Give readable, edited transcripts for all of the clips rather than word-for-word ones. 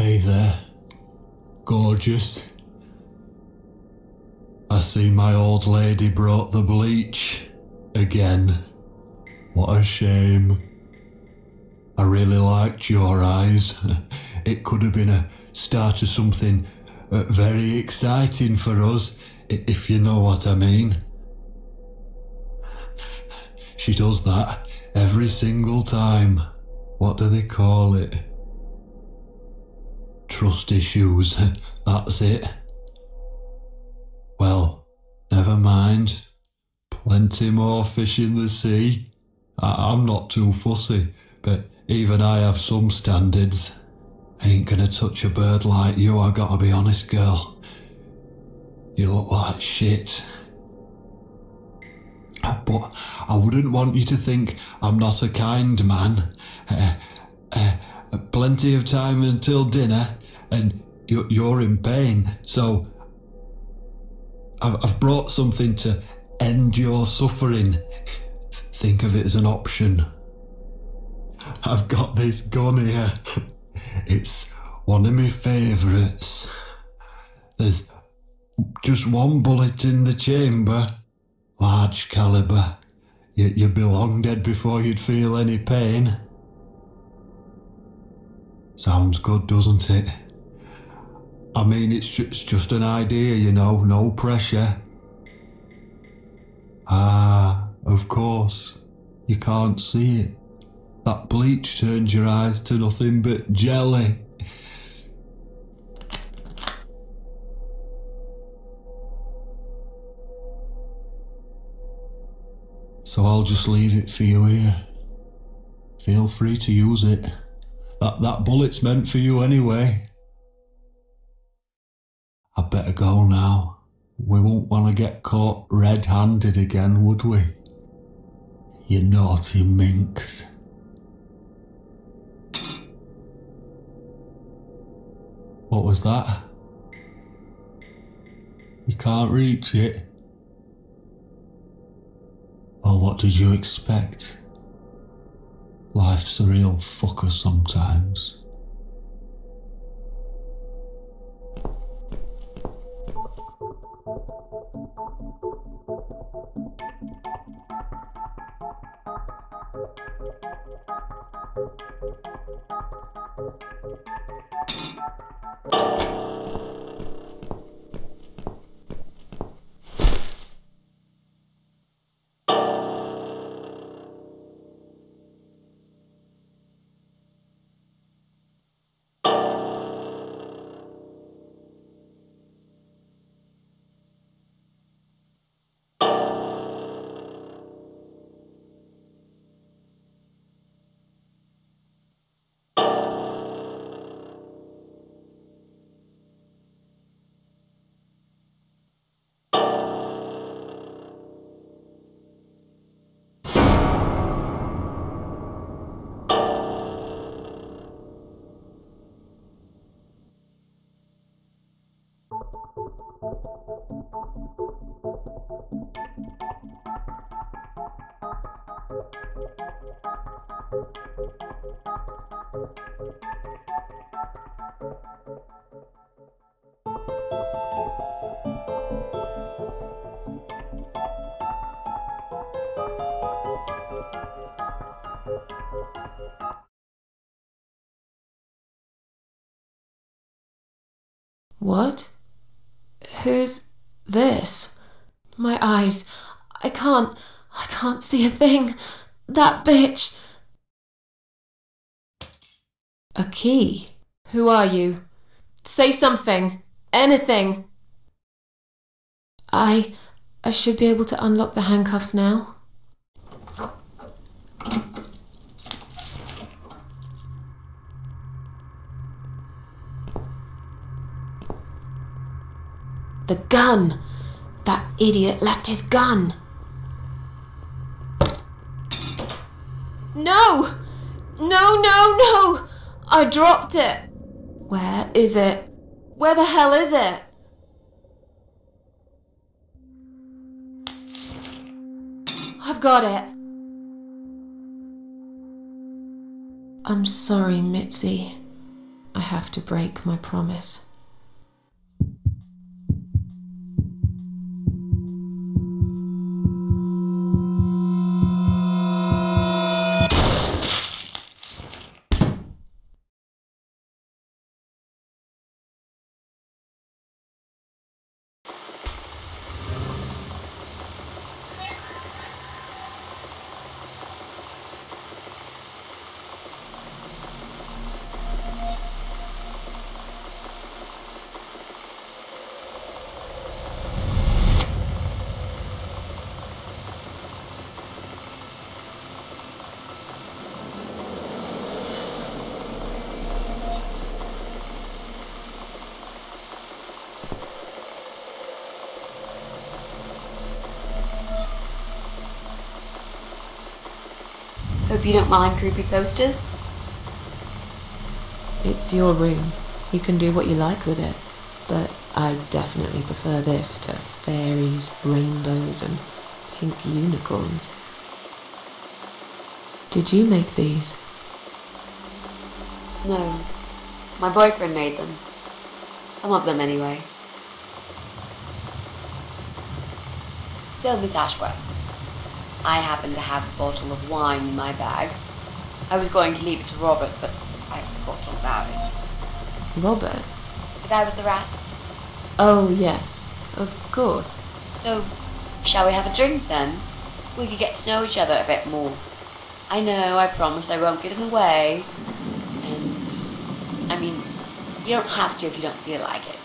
Hey there, gorgeous. I see my old lady brought the bleach again. What a shame. I really liked your eyes. It could have been a start of something very exciting for us, if you know what I mean. She does that every single time. What do they call it? Trust issues, that's it. Well, never mind. Plenty more fish in the sea. I'm not too fussy, but even I have some standards. Ain't gonna touch a bird like you, I gotta be honest, girl. You look like shit. But I wouldn't want you to think I'm not a kind man. Plenty of time until dinner, and you're in pain, so I've brought something to end your suffering. Think of it as an option. I've got this gun here. It's one of my favourites. There's just one bullet in the chamber. Large calibre. You'd be long dead before you'd feel any pain. Sounds good, doesn't it? I mean, it's just an idea, you know, no pressure. Ah, of course. You can't see it. That bleach turns your eyes to nothing but jelly. So I'll just leave it for you here. Feel free to use it. That bullet's meant for you anyway. I'd better go now. We won't want to get caught red-handed again, would we? You naughty minx. What was that? You can't reach it? Well, what did you expect? Life's a real fucker sometimes. What? Who's this? My eyes. I can't see a thing. That bitch. A key? Who are you? Say something. Anything. I should be able to unlock the handcuffs now. The gun! That idiot left his gun! No! No! I dropped it! Where is it? Where the hell is it? I've got it. I'm sorry, Mitzi. I have to break my promise. Hope you don't mind creepy posters. It's your room. You can do what you like with it. But I definitely prefer this to fairies, rainbows, and pink unicorns. Did you make these? No, my boyfriend made them. Some of them anyway. So, Miss Ashworth, I happen to have a bottle of wine in my bag. I was going to leave it to Robert, but I forgot all about it. Robert? The guy with the rats? Oh, yes, of course. So, shall we have a drink then? We could get to know each other a bit more. I know, I promised I won't get in the way. And, I mean, you don't have to if you don't feel like it.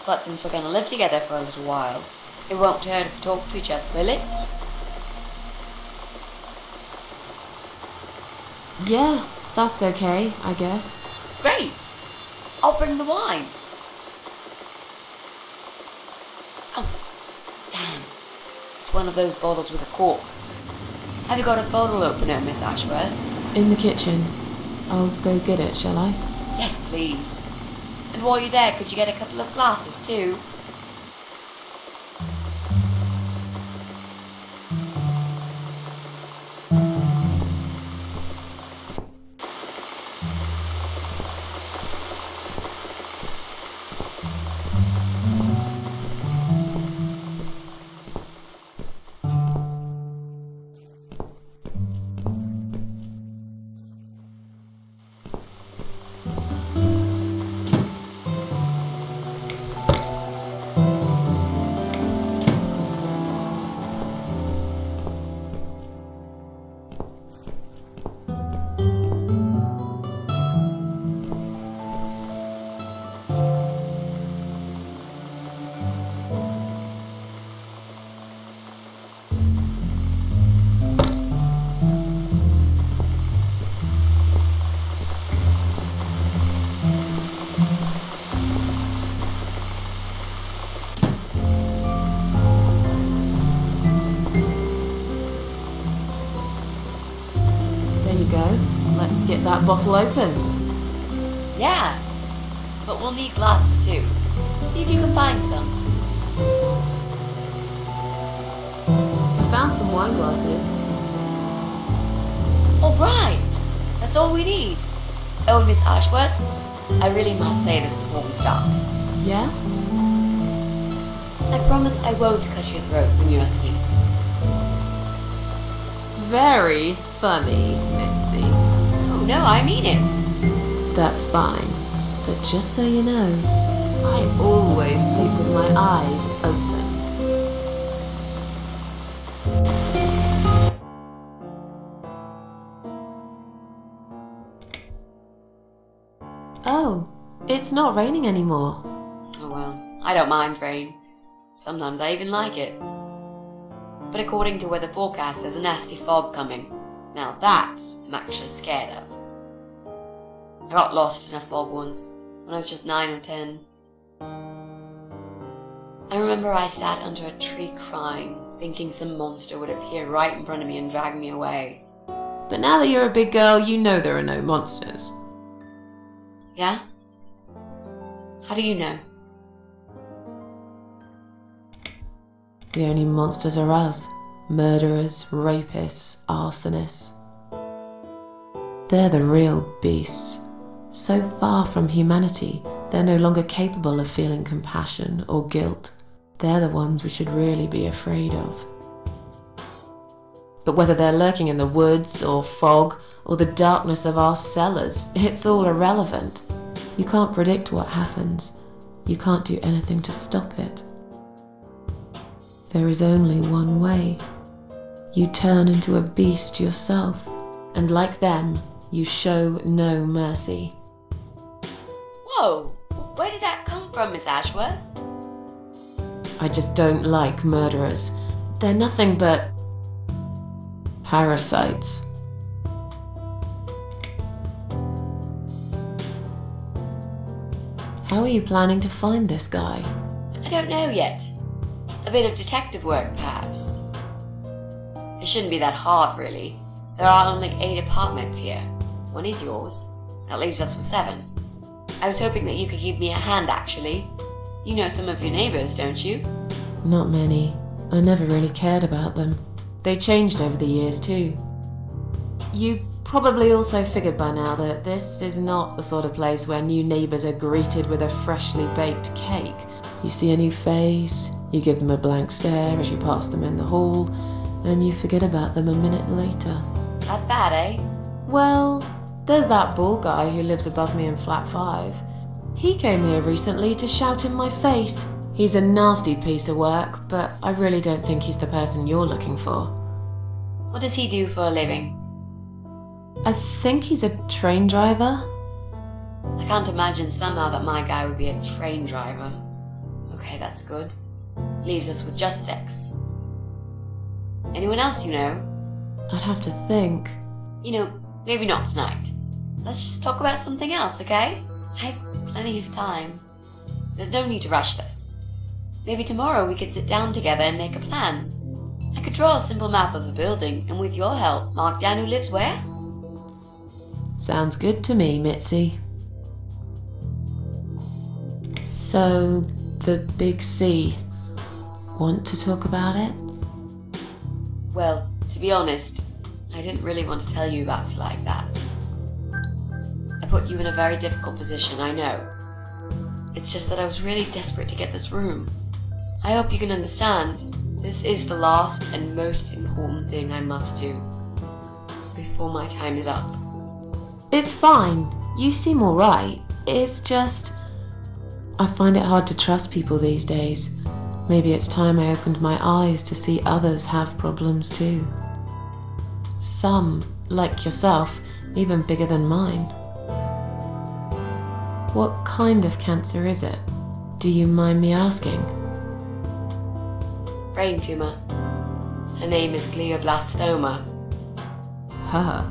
But since we're going to live together for a little while, it won't hurt if we talk to each other, will it? Yeah, that's okay, I guess. Great! I'll bring the wine. Oh, damn. It's one of those bottles with a cork. Have you got a bottle opener, Miss Ashworth? In the kitchen. I'll go get it, shall I? Yes, please. And while you're there, could you get a couple of glasses too? Let's get that bottle opened. Yeah, but we'll need glasses too. See if you can find some. I found some wine glasses. All right, that's all we need. Oh, Miss Ashworth, I really must say this before we start. Yeah? I promise I won't cut your throat when you're asleep. Very funny, Mitzi. Oh no, I mean it. That's fine. But just so you know, I always sleep with my eyes open. Oh, it's not raining anymore. Oh well, I don't mind rain. Sometimes I even like it. But according to weather forecast, there's a nasty fog coming. Now that I'm actually scared of. I got lost in a fog once, when I was just 9 or 10. I remember I sat under a tree crying, thinking some monster would appear right in front of me and drag me away. But now that you're a big girl, you know there are no monsters. Yeah? How do you know? The only monsters are us. Murderers, rapists, arsonists. They're the real beasts. So far from humanity, they're no longer capable of feeling compassion or guilt. They're the ones we should really be afraid of. But whether they're lurking in the woods or fog or the darkness of our cellars, it's all irrelevant. You can't predict what happens. You can't do anything to stop it. There is only one way. You turn into a beast yourself, and like them, you show no mercy. Whoa! Where did that come from, Miss Ashworth? I just don't like murderers. They're nothing but parasites. How are you planning to find this guy? I don't know yet. A bit of detective work, perhaps. It shouldn't be that hard, really. There are only 8 apartments here. One is yours. That leaves us with 7. I was hoping that you could give me a hand, actually. You know some of your neighbours, don't you? Not many. I never really cared about them. They changed over the years, too. You probably also figured by now that this is not the sort of place where new neighbours are greeted with a freshly baked cake. You see a new face, you give them a blank stare as you pass them in the hall, and you forget about them a minute later. That bad, eh? Well, there's that bald guy who lives above me in flat 5. He came here recently to shout in my face. He's a nasty piece of work, but I really don't think he's the person you're looking for. What does he do for a living? I think he's a train driver. I can't imagine somehow that my guy would be a train driver. Okay, that's good. Leaves us with just 6. Anyone else you know? I'd have to think. You know, maybe not tonight. Let's just talk about something else, okay? I have plenty of time. There's no need to rush this. Maybe tomorrow we could sit down together and make a plan. I could draw a simple map of the building, and with your help, mark down who lives where. Sounds good to me, Mitzi. So, the Big C. Want to talk about it? Well, to be honest, I didn't really want to tell you about it like that. I put you in a very difficult position, I know. It's just that I was really desperate to get this room. I hope you can understand. This is the last and most important thing I must do before my time is up. It's fine. You seem alright. It's just... I find it hard to trust people these days. Maybe it's time I opened my eyes to see others have problems too. Some, like yourself, even bigger than mine. What kind of cancer is it? Do you mind me asking? Brain tumor. Her name is glioblastoma. Huh.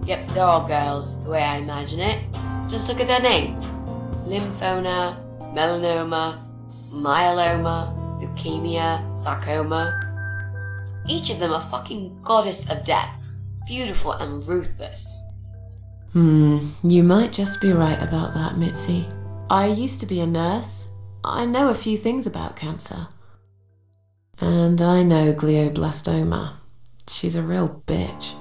Yep, they're all girls, the way I imagine it. Just look at their names. Lymphoma, melanoma, myeloma, leukemia, sarcoma. Each of them a fucking goddess of death. Beautiful and ruthless. You might just be right about that, Mitzi. I used to be a nurse. I know a few things about cancer. And I know glioblastoma. She's a real bitch.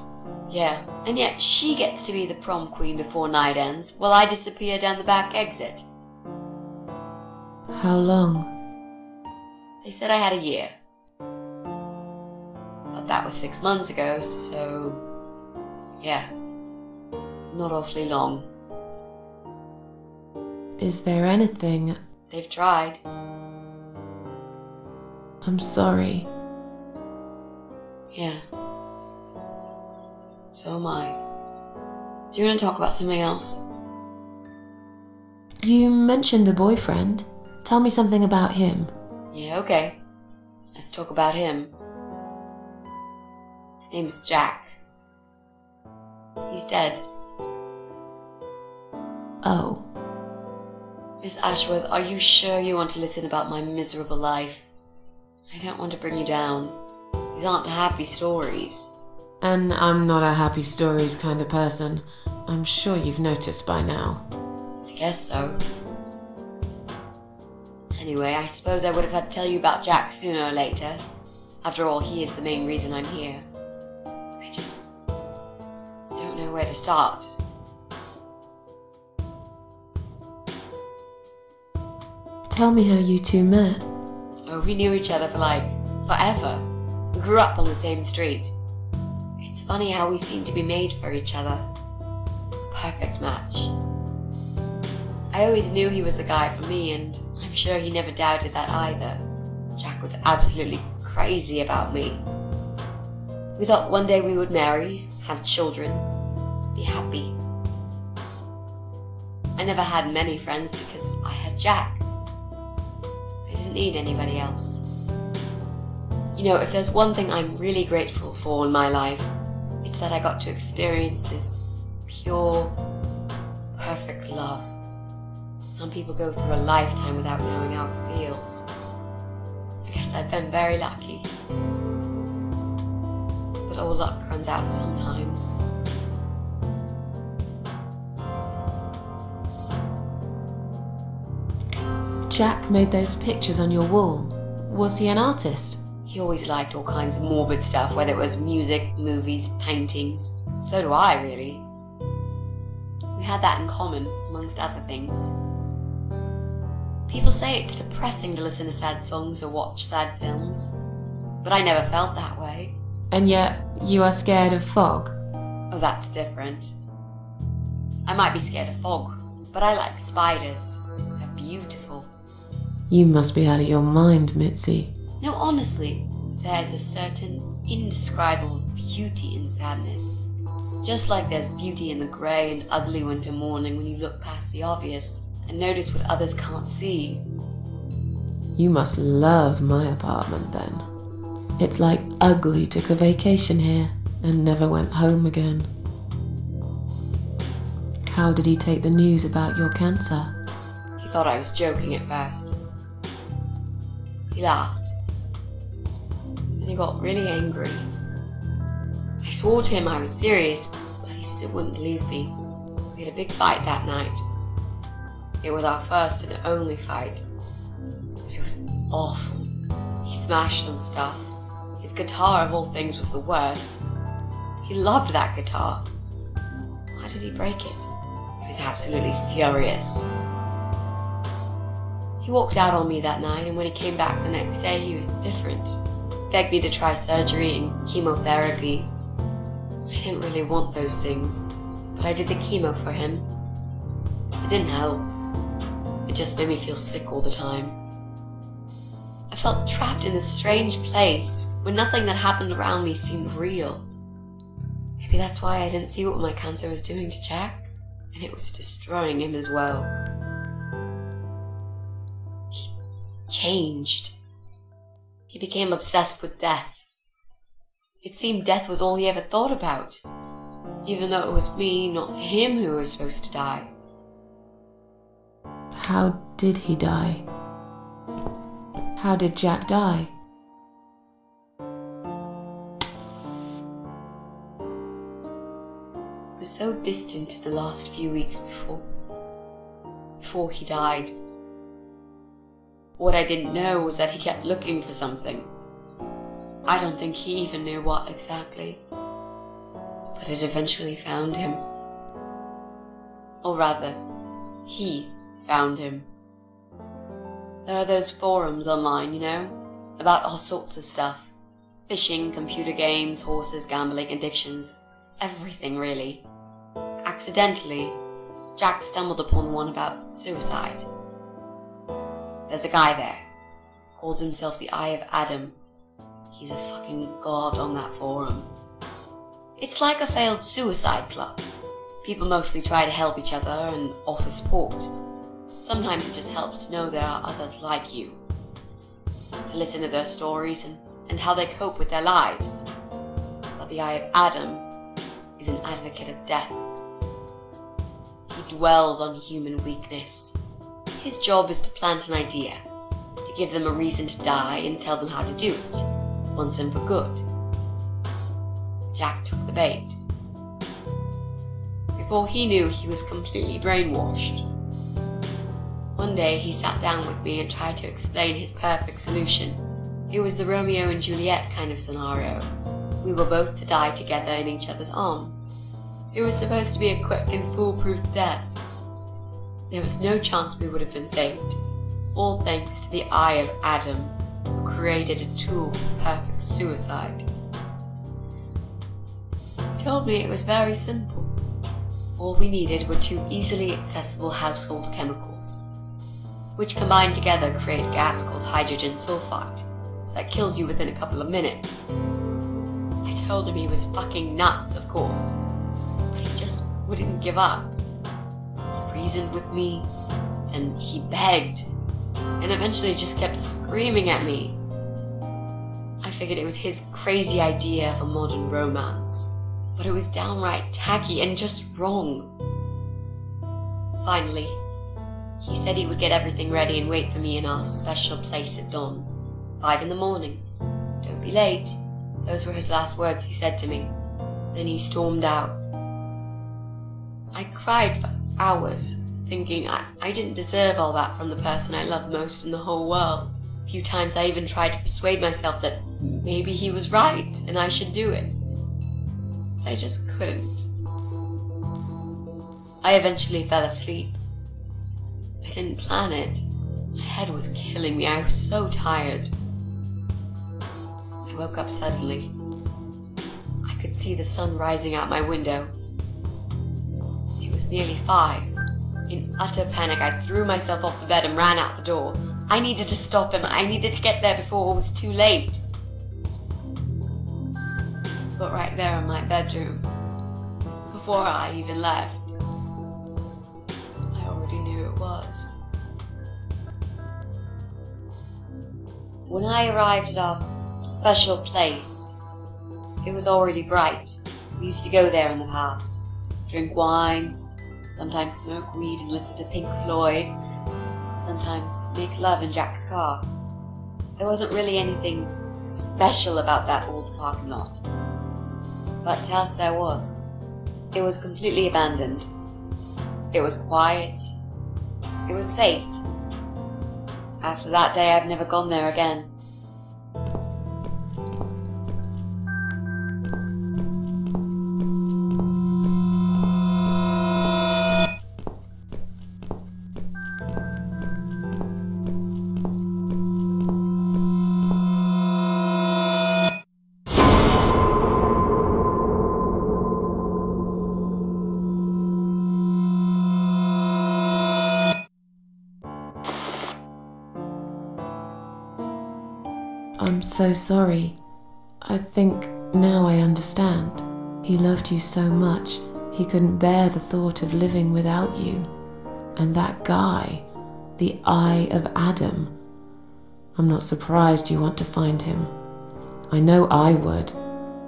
Yeah, and yet she gets to be the prom queen before night ends, while I disappear down the back exit. How long? They said I had a year. But that was 6 months ago, so... yeah. Not awfully long. Is there anything... They've tried. I'm sorry. Yeah. So am I. Do you want to talk about something else? You mentioned a boyfriend. Tell me something about him. Yeah, okay. Let's talk about him. His name is Jack. He's dead. Oh. Miss Ashworth, are you sure you want to listen about my miserable life? I don't want to bring you down. These aren't happy stories. And I'm not a happy stories kind of person. I'm sure you've noticed by now. I guess so. Anyway, I suppose I would have had to tell you about Jack sooner or later. After all, he is the main reason I'm here. I just don't know where to start. Tell me how you two met. Oh, we knew each other for forever. We grew up on the same street. It's funny how we seem to be made for each other. Perfect match. I always knew he was the guy for me, and I'm sure he never doubted that either. Jack was absolutely crazy about me. We thought one day we would marry, have children, be happy. I never had many friends because I had Jack. I didn't need anybody else. You know, if there's one thing I'm really grateful for in my life, it's that I got to experience this pure, perfect love. Some people go through a lifetime without knowing how it feels. I guess I've been very lucky. But all luck runs out sometimes. Jack made those pictures on your wall. Was he an artist? He always liked all kinds of morbid stuff, whether it was music, movies, paintings. So do I, really. We had that in common, amongst other things. People say it's depressing to listen to sad songs or watch sad films, but I never felt that way. And yet, you are scared of fog? Oh, that's different. I might be scared of fog, but I like spiders. They're beautiful. You must be out of your mind, Mitzi. No, honestly, there's a certain indescribable beauty in sadness. Just like there's beauty in the grey and ugly winter morning when you look past the obvious and notice what others can't see. You must love my apartment then. It's like Ugly took a vacation here and never went home again. How did he take the news about your cancer? He thought I was joking at first. He laughed. Then he got really angry. I swore to him I was serious, but he still wouldn't believe me. We had a big fight that night. It was our first and only fight. But it was awful. He smashed some stuff. His guitar, of all things, was the worst. He loved that guitar. Why did he break it? He was absolutely furious. He walked out on me that night, and when he came back the next day, he was different. Begged me to try surgery and chemotherapy. I didn't really want those things, but I did the chemo for him. It didn't help. It just made me feel sick all the time. I felt trapped in this strange place where nothing that happened around me seemed real. Maybe that's why I didn't see what my cancer was doing to Jack, and it was destroying him as well. He changed. He became obsessed with death. It seemed death was all he ever thought about, even though it was me, not him, who was supposed to die. How did he die? How did Jack die? It was so distant to the last few weeks before he died. What I didn't know was that he kept looking for something. I don't think he even knew what exactly, but it eventually found him. Or rather, he found him. There are those forums online, you know, about all sorts of stuff. Fishing, computer games, horses, gambling, addictions, everything really. Accidentally, Jack stumbled upon one about suicide. There's a guy there, calls himself the Eye of Adam. He's a fucking god on that forum. It's like a failed suicide club. People mostly try to help each other and offer support. Sometimes it just helps to know there are others like you. To listen to their stories and how they cope with their lives. But the Eye of Adam is an advocate of death. He dwells on human weakness. His job is to plant an idea, to give them a reason to die and tell them how to do it, once and for good. Jack took the bait. Before he knew, he was completely brainwashed. One day he sat down with me and tried to explain his perfect solution. It was the Romeo and Juliet kind of scenario. We were both to die together in each other's arms. It was supposed to be a quick and foolproof death. There was no chance we would have been saved. all thanks to the eye of Adam, who created a tool for perfect suicide. He told me it was very simple. All we needed were 2 easily accessible household chemicals, which combined together create a gas called hydrogen sulfide that kills you within a couple of minutes. I told him he was fucking nuts, of course, but he just wouldn't give up. He reasoned with me, and he begged, and eventually just kept screaming at me. I figured it was his crazy idea of a modern romance, but it was downright tacky and just wrong. Finally, he said he would get everything ready and wait for me in our special place at dawn, 5 in the morning. Don't be late. Those were his last words he said to me. Then he stormed out. I cried for hours, thinking I didn't deserve all that from the person I loved most in the whole world. A few times I even tried to persuade myself that maybe he was right and I should do it. But I just couldn't. I eventually fell asleep. I didn't plan it. My head was killing me. I was so tired. I woke up suddenly. I could see the sun rising out my window. It was nearly 5. In utter panic, I threw myself off the bed and ran out the door. I needed to stop him. I needed to get there before it was too late. But right there in my bedroom, before I even left, I already knew it was. When I arrived at our special place, it was already bright. We used to go there in the past, drink wine, sometimes smoke weed and listen to Pink Floyd, sometimes make love in Jack's car. There wasn't really anything special about that old parking lot. But to us there was. It was completely abandoned. It was quiet. It was safe. After that day, I've never gone there again. I'm so sorry. I think now I understand. He loved you so much, he couldn't bear the thought of living without you. And that guy, the Eye of Adam. I'm not surprised you want to find him. I know I would.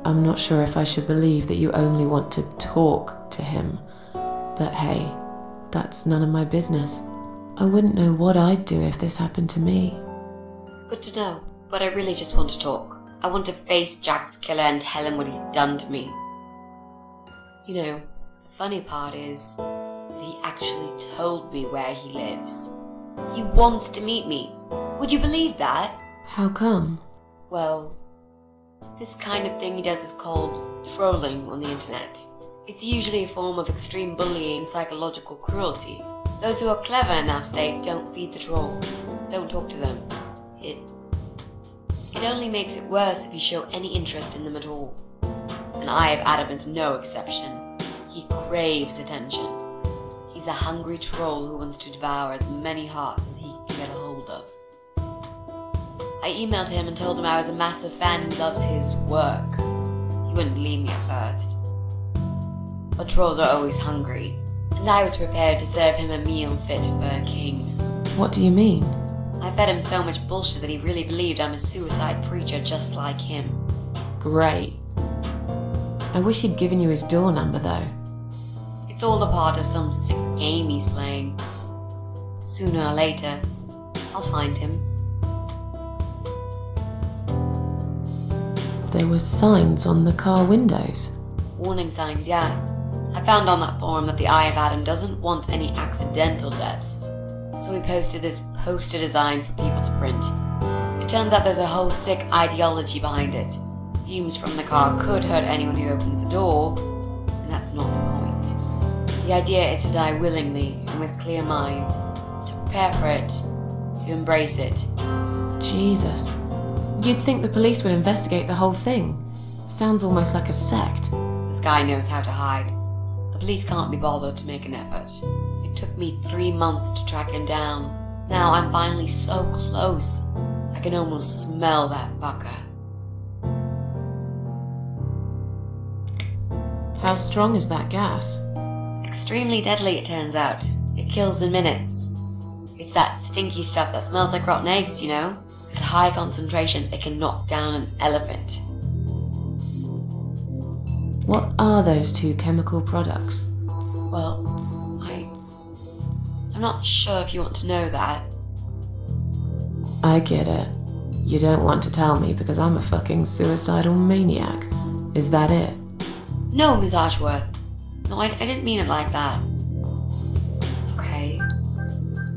I'm not sure if I should believe that you only want to talk to him. But hey, that's none of my business. I wouldn't know what I'd do if this happened to me. Good to know. But I really just want to talk. I want to face Jack's killer and tell him what he's done to me. You know, the funny part is that he actually told me where he lives. He wants to meet me. Would you believe that? How come? Well, this kind of thing he does is called trolling on the internet. It's usually a form of extreme bullying and psychological cruelty. Those who are clever enough say, don't feed the troll. Don't talk to them. It only makes it worse if you show any interest in them at all. And Eye of Adam is no exception. He craves attention. He's a hungry troll who wants to devour as many hearts as he can get a hold of. I emailed him and told him I was a massive fan who loves his work. He wouldn't believe me at first. But trolls are always hungry, and I was prepared to serve him a meal fit for a king. What do you mean? I fed him so much bullshit that he really believed I'm a suicide preacher just like him. Great. I wish he'd given you his door number though. It's all a part of some sick game he's playing. Sooner or later, I'll find him. There were signs on the car windows. Warning signs, yeah. I found on that forum that the Eye of Adam doesn't want any accidental deaths. So we posted this poster design for people to print. It turns out there's a whole sick ideology behind it. Fumes from the car could hurt anyone who opens the door, and that's not the point. The idea is to die willingly and with clear mind, to prepare for it, to embrace it. Jesus. You'd think the police would investigate the whole thing. Sounds almost like a sect. This guy knows how to hide. The police can't be bothered to make an effort. It took me 3 months to track him down. Now I'm finally so close. I can almost smell that fucker. How strong is that gas? Extremely deadly, it turns out. It kills in minutes. It's that stinky stuff that smells like rotten eggs, you know? At high concentrations, it can knock down an elephant. What are those two chemical products? Well, I'm not sure if you want to know that. I get it. You don't want to tell me because I'm a fucking suicidal maniac. Is that it? No, Miss Ashworth. No, I didn't mean it like that. Okay.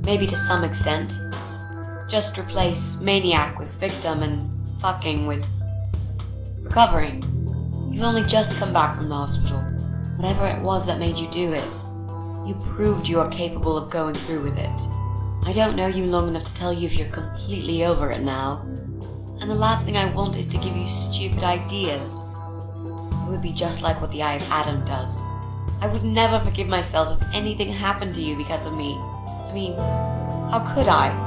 Maybe to some extent. Just replace maniac with victim and fucking with recovering. You've only just come back from the hospital. Whatever it was that made you do it, you proved you are capable of going through with it. I don't know you long enough to tell you if you're completely over it now. And the last thing I want is to give you stupid ideas. It would be just like what the Eye of Adam does. I would never forgive myself if anything happened to you because of me. I mean, how could I?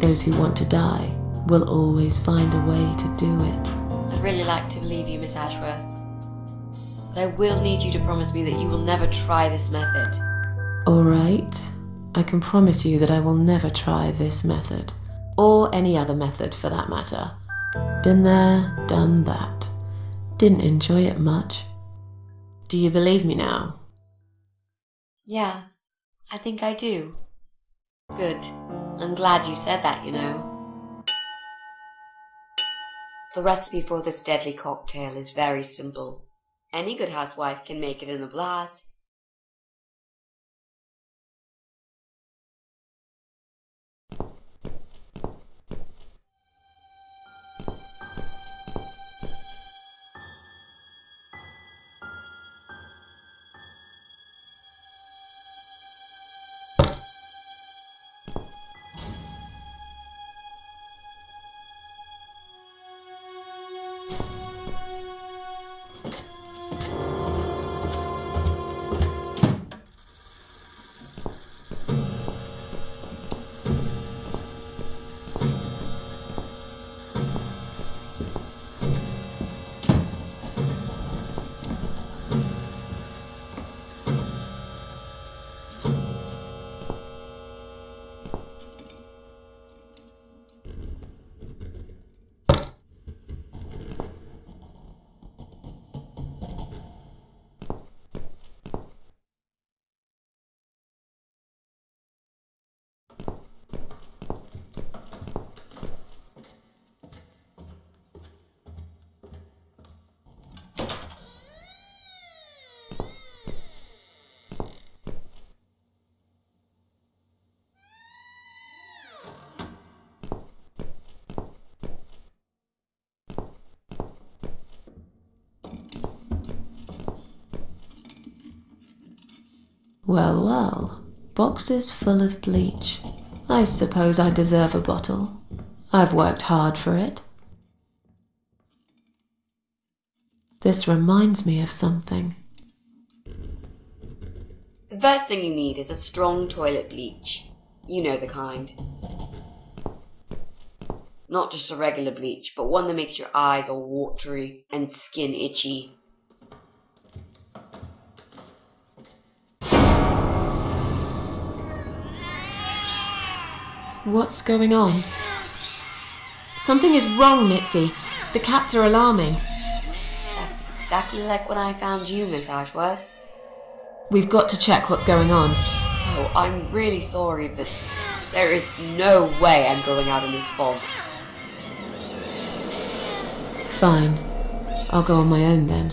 Those who want to die will always find a way to do it. I'd really like to believe you, Miss Ashworth. But I will need you to promise me that you will never try this method. All right. I can promise you that I will never try this method. Or any other method for that matter. Been there, done that. Didn't enjoy it much. Do you believe me now? Yeah, I think I do. Good. I'm glad you said that, you know. The recipe for this deadly cocktail is very simple. Any good housewife can make it in a blast. Well, well. Boxes full of bleach. I suppose I deserve a bottle. I've worked hard for it. This reminds me of something. The first thing you need is a strong toilet bleach. You know the kind. Not just a regular bleach, but one that makes your eyes all watery and skin itchy. What's going on? Something is wrong, Mitzi. The cats are alarming. That's exactly like when I found you, Miss Ashworth. We've got to check what's going on. Oh, I'm really sorry, but there is no way I'm going out in this fog. Fine. I'll go on my own then.